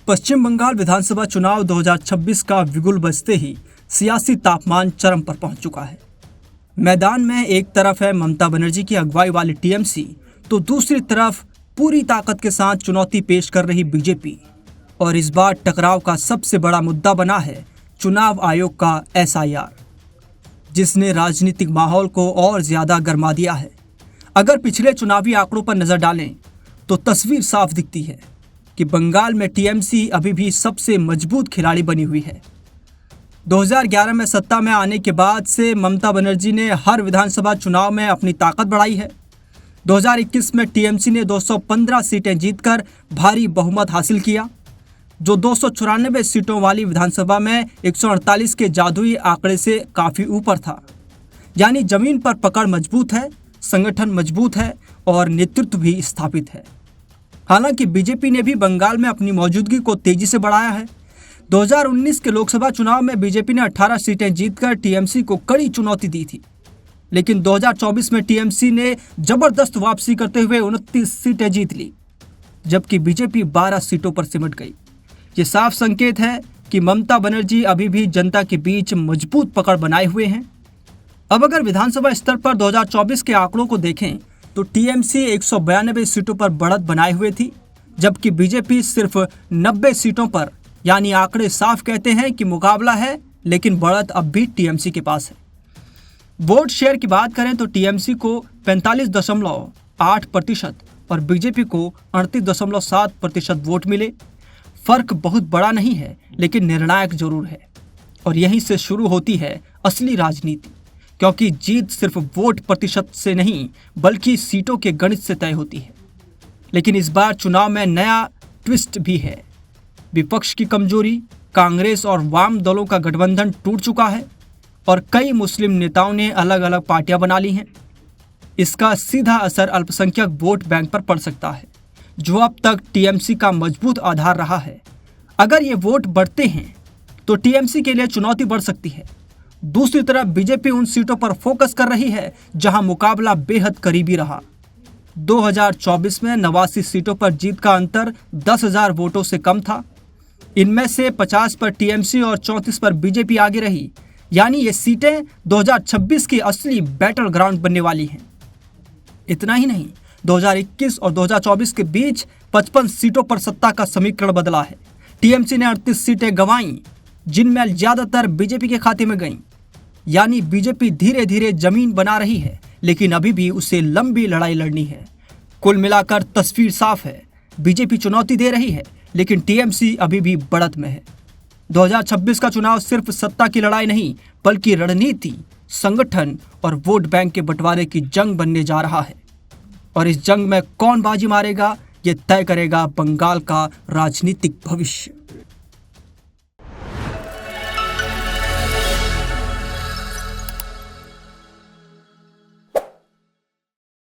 पश्चिम बंगाल विधानसभा चुनाव 2026 का बिगुल बजते ही सियासी तापमान चरम पर पहुंच चुका है। मैदान में एक तरफ है ममता बनर्जी की अगुवाई वाली टीएमसी, तो दूसरी तरफ पूरी ताकत के साथ चुनौती पेश कर रही बीजेपी। और इस बार टकराव का सबसे बड़ा मुद्दा बना है चुनाव आयोग का एसआईआर, जिसने राजनीतिक माहौल को और ज्यादा गर्मा दिया है। अगर पिछले चुनावी आंकड़ों पर नजर डालें तो तस्वीर साफ दिखती है कि बंगाल में टीएमसी अभी भी सबसे मजबूत खिलाड़ी बनी हुई है। 2011 में सत्ता में आने के बाद से ममता बनर्जी ने हर विधानसभा चुनाव में अपनी ताकत बढ़ाई है। 2021 में टीएमसी ने 215 सीटें जीतकर भारी बहुमत हासिल किया, जो 294 सीटों वाली विधानसभा में 148 के जादुई आंकड़े से काफ़ी ऊपर था। यानी जमीन पर पकड़ मजबूत है, संगठन मजबूत है और नेतृत्व भी स्थापित है। हालांकि बीजेपी ने भी बंगाल में अपनी मौजूदगी को तेजी से बढ़ाया है। 2019 के लोकसभा चुनाव में बीजेपी ने 18 सीटें जीतकर टीएमसी को कड़ी चुनौती दी थी, लेकिन 2024 में टीएमसी ने जबरदस्त वापसी करते हुए 29 सीटें जीत ली, जबकि बीजेपी 12 सीटों पर सिमट गई। ये साफ संकेत है कि ममता बनर्जी अभी भी जनता के बीच मजबूत पकड़ बनाए हुए हैं। अब अगर विधानसभा स्तर पर 2024 के आंकड़ों को देखें तो टीएमसी 192 सीटों पर बढ़त बनाए हुए थी, जबकि बीजेपी सिर्फ 90 सीटों पर। यानी आंकड़े साफ कहते हैं कि मुकाबला है, लेकिन बढ़त अब भी टीएमसी के पास है। वोट शेयर की बात करें तो टीएमसी को 45.8% और बीजेपी को 38.7% वोट मिले। फर्क बहुत बड़ा नहीं है, लेकिन निर्णायक जरूर है। और यहीं से शुरू होती है असली राजनीति, क्योंकि जीत सिर्फ वोट प्रतिशत से नहीं बल्कि सीटों के गणित से तय होती है। लेकिन इस बार चुनाव में नया ट्विस्ट भी है। विपक्ष की कमजोरी, कांग्रेस और वाम दलों का गठबंधन टूट चुका है और कई मुस्लिम नेताओं ने अलग अलग पार्टियां बना ली हैं। इसका सीधा असर अल्पसंख्यक वोट बैंक पर पड़ सकता है, जो अब तक टीएमसी का मजबूत आधार रहा है। अगर ये वोट बढ़ते हैं तो टीएमसी के लिए चुनौती बढ़ सकती है। दूसरी तरफ बीजेपी उन सीटों पर फोकस कर रही है जहां मुकाबला बेहद करीबी रहा। 2024 में 89 सीटों पर जीत का अंतर 10,000 वोटों से कम था। इनमें से 50 पर टीएमसी और 34 पर बीजेपी आगे रही। यानी ये सीटें 2026 की असली बैटल ग्राउंड बनने वाली हैं। इतना ही नहीं, 2021 और 2024 के बीच 55 सीटों पर सत्ता का समीकरण बदला है। टीएमसी ने 38 सीटें गंवाईं, जिनमें ज्यादातर बीजेपी के खाते में गईं। यानी बीजेपी धीरे धीरे जमीन बना रही है, लेकिन अभी भी उसे लंबी लड़ाई लड़नी है। कुल मिलाकर तस्वीर साफ है, बीजेपी चुनौती दे रही है, लेकिन टीएमसी अभी भी बढ़त में है। 2026 का चुनाव सिर्फ सत्ता की लड़ाई नहीं, बल्कि रणनीति, संगठन और वोट बैंक के बंटवारे की जंग बनने जा रहा है। और इस जंग में कौन बाजी मारेगा, ये तय करेगा बंगाल का राजनीतिक भविष्य।